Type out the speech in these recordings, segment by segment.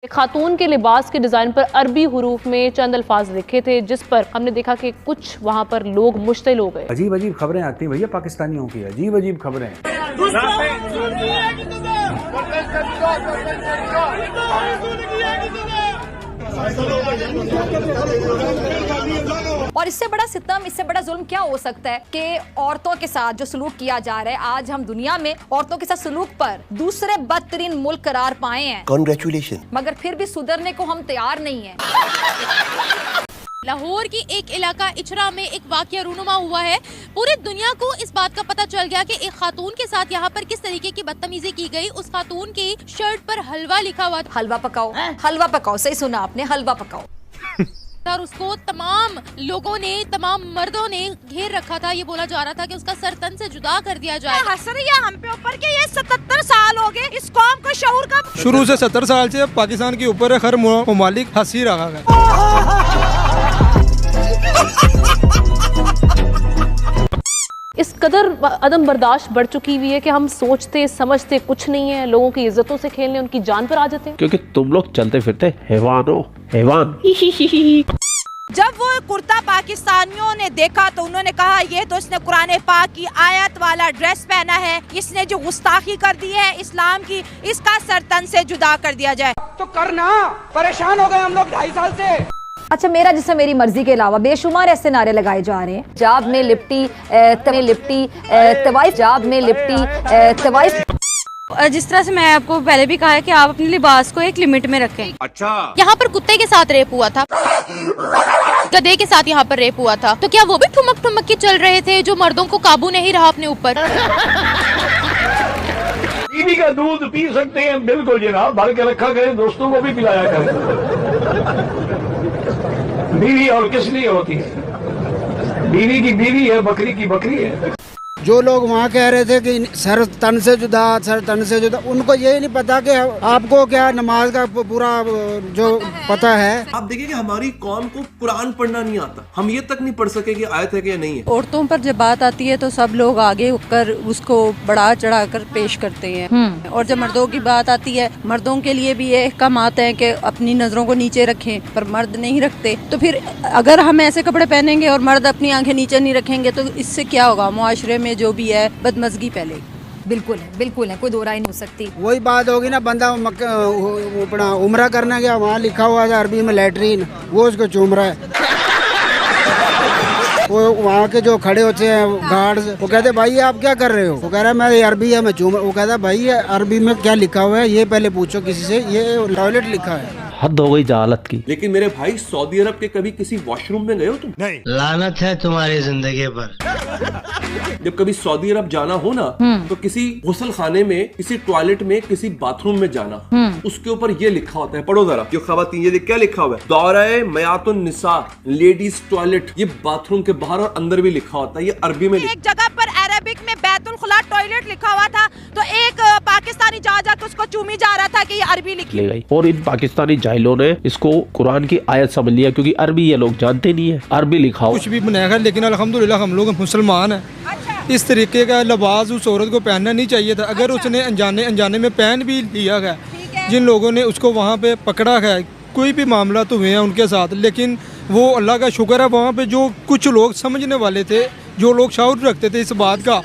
खातून के लिबास के डिजाइन पर अरबी हुरूफ में चंद अल्फाज लिखे थे, जिस पर हमने देखा कि कुछ वहाँ पर लोग मुश्तिल हो गए। अजीब अजीब खबरें आती हैं भैया पाकिस्तानियों की, अजीब अजीब खबरें। और इससे बड़ा सितम, इससे बड़ा जुल्म क्या हो सकता है कि औरतों के साथ जो सलूक किया जा रहा है। आज हम दुनिया में औरतों के साथ सलूक पर दूसरे बदतरीन मुल्क करार पाए हैं। कांग्रेचुलेशन। मगर फिर भी सुधरने को हम तैयार नहीं है। लाहौर की एक इलाका इचरा में एक वाकया रूनुमा हुआ है। पूरी दुनिया को इस बात का पता चल गया कि एक खातून के साथ यहाँ पर किस तरीके की बदतमीजी की गई। उस खातून की शर्ट पर हलवा लिखा हुआ था। हलवा पकाओ, हलवा पकाओ, सही सुना आपने, हलवा पकाओ। और उसको तमाम लोगों ने, तमाम मर्दों ने घेर रखा था। ये बोला जा रहा था कि उसका सर तन से जुदा कर दिया जाए। हंस रही है हम पे ऊपर के ये 77 साल हो गए इस कौम को शऊर का। शुरू से 70 साल से पाकिस्तान के ऊपर हर ममालिक हंसी रहा है। इस कदर अदम बर्दाश्त बढ़ चुकी हुई है कि हम सोचते समझते कुछ नहीं है, लोगों की इज्जतों से खेलने, उनकी जान पर आ जाते हैं। क्योंकि तुम लोग चलते फिरते हैवान हो, हैवान। जब वो कुर्ता पाकिस्तानियों ने देखा तो उन्होंने कहा ये तो इसने कुरान पाक की आयत वाला ड्रेस पहना है, इसने जो गुस्ताखी कर दी है इस्लाम की, इसका सर तन से जुदा कर दिया जाए। तो करना, परेशान हो गए हम लोग 2.5 साल से। अच्छा, मेरा जिससे मेरी मर्जी के अलावा बेशुमार ऐसे नारे लगाए जा रहे हैं। जाब में लिपटी तवाइफ, जाब में लिपटी तवाइफ। जिस तरह से मैं आपको पहले भी कहा है कि आप अपने लिबास को एक लिमिट में रखें। अच्छा, यहाँ पर कुत्ते के साथ रेप हुआ था, गधे के साथ यहाँ पर रेप हुआ था, तो क्या वो भी ठुमक ठुमक के चल रहे थे जो मर्दों को काबू नहीं रहा अपने ऊपर? बीवी का दूध पी सकते हैं, बिल्कुल जनाब, भर के रखा करें, दोस्तों को भी पिलाया करें। बीवी और किस लिए होती है? बीवी की बीवी है, बकरी की बकरी है। जो लोग वहाँ कह रहे थे कि सर तन से जुदा, सर तन से जुदा, उनको ये नहीं पता कि आपको क्या नमाज का पूरा जो पता है। आप देखिए कि हमारी कौम को कुरान पढ़ना नहीं आता, हम ये तक नहीं पढ़ सके कि आयत है कि नहीं है। औरतों पर जब बात आती है तो सब लोग आगे होकर उसको बढ़ा चढ़ा कर पेश करते हैं, और जब मर्दों की बात आती है, मर्दों के लिए भी ये अहकामात हैं कि अपनी नजरों को नीचे रखें, पर मर्द नहीं रखते। तो फिर अगर हम ऐसे कपड़े पहनेंगे और मर्द अपनी आंखें नीचे नहीं रखेंगे तो इससे क्या होगा? मुआशरे में जो भी है बदमजगी पहले। बिल्कुल है, बिल्कुल है, कोई दो राय नहीं हो सकती। वही बात होगी ना, बंदा अपना उम्रा करने गया, वहाँ लिखा हुआ था अरबी में लैट्रीन, वो उसको चूम रहा है। वो वहाँ के जो खड़े होते हैं गार्ड्स, वो कहते भाई आप क्या कर रहे हो? वो कह रहा है मैं अरबी है, मैं चूम। वो कहता भाई अरबी में क्या लिखा हुआ है ये पहले पूछो किसी से, ये टॉयलेट लिखा है। हद हो गई जहालत की। लेकिन मेरे भाई, सऊदी अरब के कभी किसी वॉशरूम में गए हो तुम? नहीं। लानत है तुम्हारी जिंदगी पर। जब कभी सऊदी अरब जाना हो ना, तो किसी गुसल खाने में, किसी टॉयलेट में, किसी बाथरूम में जाना, उसके ऊपर ये लिखा होता है, पढ़ो जरा। जो खवातीन, ये क्या लिखा हुआ है? दौराए मयातुन निसा, लेडीज टॉयलेट। ये बाथरूम के बाहर और अंदर भी लिखा होता है, ये अरबी में। एक जगह पर अरबिक में बैतुल खुला टॉयलेट लिखा हुआ था, तो एक पाकिस्तानी जा जाकर उसको चूमी जा रहा था कि ये अरबी लिखी गई। और इन पाकिस्तानी जाहिलों ने इसको कुरान की आयत समझ लिया, क्योंकि अरबी ये लोग जानते नहीं है, अरबी लिखा हो। कुछ भी बनाया, लेकिन अल्हम्दुलिल्लाह हम लोग मुसलमान हैं। इस तरीके का लिबास उस औरत को पहनना नहीं चाहिए था। अगर उसने अनजाने में पहन भी लिया है, जिन लोगों ने उसको वहाँ पे पकड़ा है, कोई भी मामला तो हुए हैं उनके साथ, लेकिन वो अल्लाह का शुक्र है वहाँ पे जो कुछ लोग समझने वाले थे, जो लोग शऊर रखते थे इस बात का,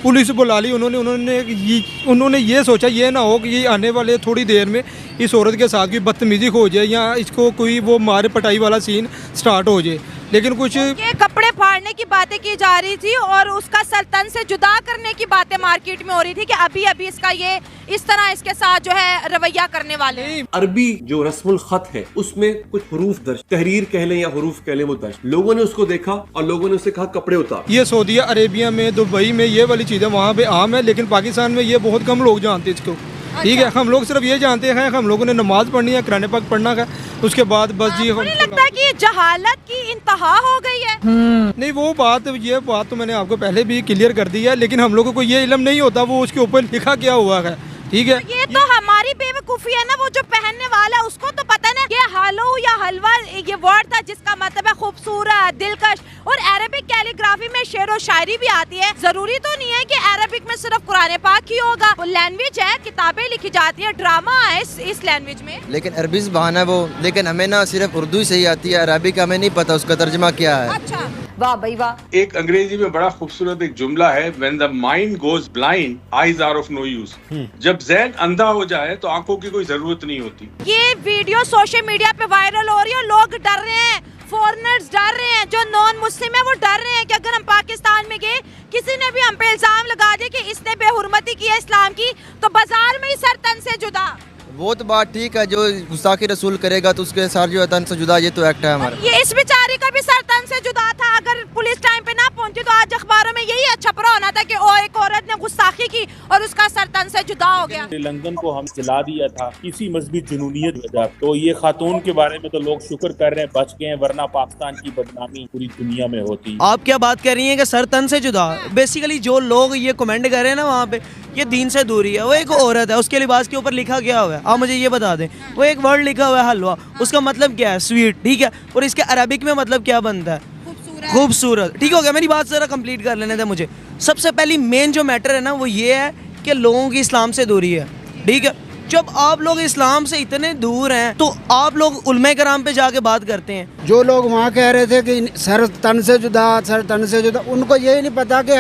पुलिस बुला ली उन्होंने ये सोचा ये ना हो कि ये आने वाले थोड़ी देर में इस औरत के साथ कोई बदतमीजी हो जाए या इसको कोई वो मार पटाई वाला सीन स्टार्ट हो जाए। लेकिन कुछ ये कपड़े फाड़ने की बातें की जा रही थी और उसका सर तन से जुदा करने की बातें मार्केट में हो रही थी कि अभी अभी इसका ये इस तरह इसके साथ जो है रवैया करने वाले हैं। अरबी जो रस्मुल खत है उसमें कुछ हुरूफ दर्ज, तहरीर कह लें या हुरूफ कह लें, वो दर्ज। लोगों ने उसको देखा और लोगों ने उसे कहा कपड़े उतार। ये सऊदी अरेबिया में, दुबई में ये वाली चीजें वहाँ पे आम है, लेकिन पाकिस्तान में ये बहुत कम लोग जानते इसको। ठीक है, हम लोग सिर्फ ये जानते हैं हम लोगों ने नमाज पढ़नी है, कुरान पाक पढ़ना है, उसके बाद बस जी। मुझे लगता है कि ये जहालत की इंतहा हो गई है। नहीं, वो बात, ये बात तो मैंने आपको पहले भी क्लियर कर दी है, लेकिन हम लोगों को ये इल्म नहीं होता वो उसके ऊपर लिखा क्या हुआ है। ठीक है, ये तो हमारी बेवकूफी है ना, वो जो पहनने वाला उसको तो पता ना। ये हालो या हलवा ये वर्ड था जिसका मतलब है खूबसूरत, दिलकश, और अरबिक कैलीग्राफी में शेर व शायरी भी आती है। जरूरी तो नहीं है कि अरबिक में सिर्फ कुरान पाक ही होगा, वो लैंग्वेज है, किताबें लिखी जाती है, ड्रामा है इस लैंग्वेज में। लेकिन अरबी ज़बान है वो, लेकिन हमें ना सिर्फ उर्दू ही सही आती है, अरबिक हमें नहीं पता उसका तर्जमा क्या है। अच्छा, वाह भाई वाह। एक अंग्रेजी में बड़ा खूबसूरत एक जुमला है, When the mind goes blind, eyes are of no use। जब ज़हन अंधा हो जाए तो आंखों की कोई जरूरत नहीं होती। ये वीडियो सोशल मीडिया पे वायरल हो रही है, लोग डर रहे हैं, फॉरेनर्स डर रहे हैं, जो नॉन मुस्लिम है वो डर रहे हैं कि अगर हम पाकिस्तान में गए, किसी ने भी हम पे इल्जाम लगा दिया कि इसने बेहुरमती की है इस्लाम की, तो बाजार में ही सर तन से जुदा। वो तो बात ठीक है, जो गुस्ताखी रसूल करेगा तो उसके सर जो है तन से जुदा, ये तो एक्ट है हमारा। ये इस बेचारे का भी सर तन से जुदा था, अगर पुलिस टाइम पे ना पहुंची तो आज अखबारों में यही छपरा होना था कि ओ एक औरत ने गुस्ताखी की और उसका सर तन से जुदा हो गया। लंदन को हम जला दिया था किसी मजहबी जुनूनियत वजह, तो ये खातून के बारे में तो लोग शुक्र कर रहे हैं बच गए, वरना पाकिस्तान की बदनामी पूरी दुनिया में होती। आप क्या बात कर रही हैं कि सर तन से जुदा? बेसिकली जो लोग ये कमेंट कर रहे हैं ना वहाँ पे, ये दीन से दूरी है। वो एक औरत है, उसके लिबास के ऊपर लिखा क्या हुआ है, आप मुझे ये बता दें। वो एक वर्ड लिखा हुआ है हलवा, उसका मतलब क्या है? स्वीट, ठीक है। और इसके अरबिक में मतलब क्या बनता है? खूबसूरत। ठीक हो गया, मेरी बात ज़रा कंप्लीट कर लेने दे मुझे। सबसे पहली मेन जो मैटर है ना वो ये है कि लोगों की इस्लाम से दूरी है, ठीक है। जब आप लोग इस्लाम से इतने दूर हैं तो आप लोग उलमा कराम पे जाके बात करते हैं। जो लोग वहाँ कह रहे थे कि सर तन से जुदा, सर तन से जुदा, उनको यही नहीं पता कि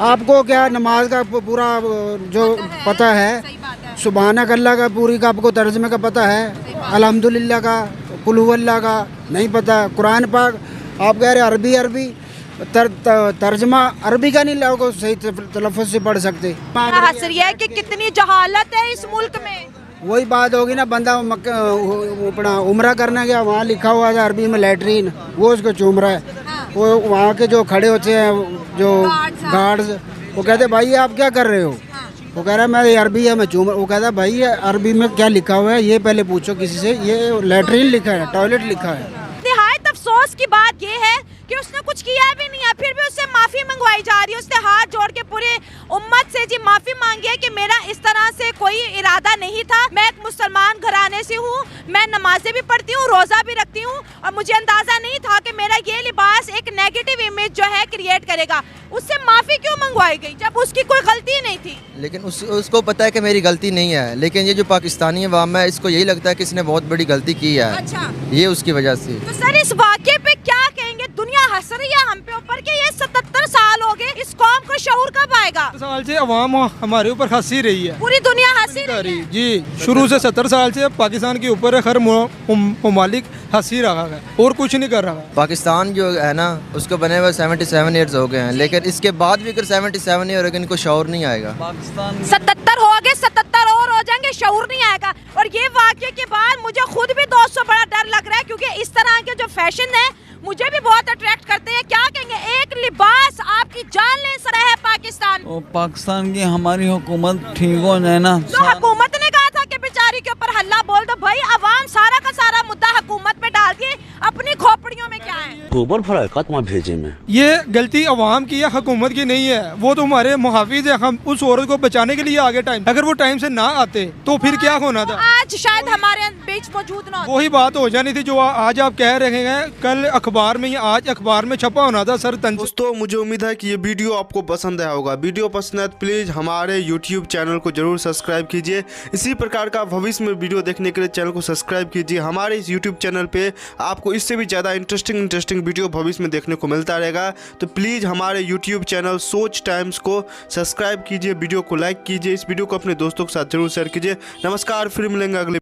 आपको क्या नमाज का पूरा जो पता है, सुबहानक अल्लाह का पूरी का आपको तर्जमे का पता है, अल्हम्दुलिल्लाह का, कुल हुवल्लाह का नहीं पता, कुरान पाक आप कह रहे अरबी तर्जमा अरबी का नहीं लोगों सही तलफ़्फ़ुज़ से पढ़ सकते। हसरिया है कि कितनी जहालत है इस मुल्क में। वही बात होगी ना, बंदा अपना उम्रा करने गया, वहाँ लिखा हुआ था अरबी में लैट्रीन, वो उसको चूम रहा है। वो वहाँ के जो खड़े होते हैं जो गार्ड्स, वो कहते भाई आप क्या कर रहे हो? वो कह रहा है मैं अरबी है मैं चूम। वो कहता है भाई अरबी में क्या लिखा हुआ है ये पहले पूछो किसी से, ये लैट्रीन लिखा है, टॉयलेट लिखा है। निहायत अफसोस की बात ये है कि उसने कुछ किया भी नहीं है, फिर भी उससे माफ़ी मंगवाई जा रही है। उसने हाथ जोड़ के पूरे उम्मत से जी माफ़ी मांगी है कि मेरा इस तरह से कोई इरादा नहीं था, मैं एक मुसलमान घराने से हूँ, मैं नमाजें भी पढ़ती हूँ, रोज़ा भी रखती हूँ, और मुझे अंदाज़ा नहीं था कि मेरा ये लिबास एक नेगेटिव इमेज जो है क्रिएट करेगा। उससे माफ़ी क्यों मंगवाई गई जब उसकी कोई गलती नहीं थी? लेकिन उसको पता है कि मेरी गलती नहीं है, लेकिन ये जो पाकिस्तानी अवाम है इसको यही लगता है कि इसने बहुत बड़ी गलती की है। अच्छा। ये उसकी वजह से। तो सर इस वाक़े पे क्या कहेंगे? दुनिया हंस रही है हम पे ऊपर कि ये 77 साल हो गए, इस कौम को शऊर कब आएगा? साल से अवाम हमारे ऊपर हंसी रही है, पूरी दुनिया हंसी रही है जी। शुरू से 70 साल से पाकिस्तान के ऊपर हर ममालिक हंसी रहा है और कुछ नहीं कर रहा। पाकिस्तान जो है ना उसको बने हुए 77 ईयर्स हो गए हैं, लेकिन इसके बाद भी अगर 77 ईयर होगा इनको शऊर नहीं आएगा। 77 हो गए, 77 और हो जाएंगे, शऊर नहीं आएगा। और ये वाक़े के बाद मुझे खुद भी दोस्तों बड़ा डर लग रहा है, क्योंकि इस तरह के जो फैशन है मुझे भी बहुत अट्रैक्ट करते हैं। क्या कहेंगे, एक लिबास आपकी जान ले सरा है पाकिस्तान। पाकिस्तान की हमारी हुकूमत ठीक हो जाए ना। तो हुकूमत ने कहा था कि बेचारी के ऊपर हल्ला बोल दो, भाई अवाम सारा का सारा मुद्दा हुकूमत पे डाल दिए, अपनी खोपड़ियों में क्या है? गोबर भरा का भेजे में ये गलती अवाम की या हुकूमत की नहीं है, वो तो हमारे मुहाफिज है। हम उस औरत को बचाने के लिए आगे टाइम, अगर वो टाइम से ना आते तो फिर क्या होना था? आज शायद हमारे बीच मौजूद ना वही बात हो जानी थी जो आज आप कह रहे हैं, कल अखबार में या आज अखबार में छपा होना था सर तन। दोस्तों मुझे उम्मीद है कि ये वीडियो आपको पसंद आया होगा। वीडियो पसंद है तो प्लीज हमारे YouTube चैनल को जरूर सब्सक्राइब कीजिए। इसी प्रकार का भविष्य में वीडियो देखने के लिए चैनल को सब्सक्राइब कीजिए। हमारे इस YouTube चैनल पे आपको इससे भी ज़्यादा इंटरेस्टिंग वीडियो भविष्य में देखने को मिलता रहेगा। तो प्लीज़ हमारे YouTube चैनल सोच टाइम्स को सब्सक्राइब कीजिए, वीडियो को लाइक कीजिए, इस वीडियो को अपने दोस्तों के साथ जरूर शेयर कीजिए। नमस्कार, फिर मिलेंगे अगले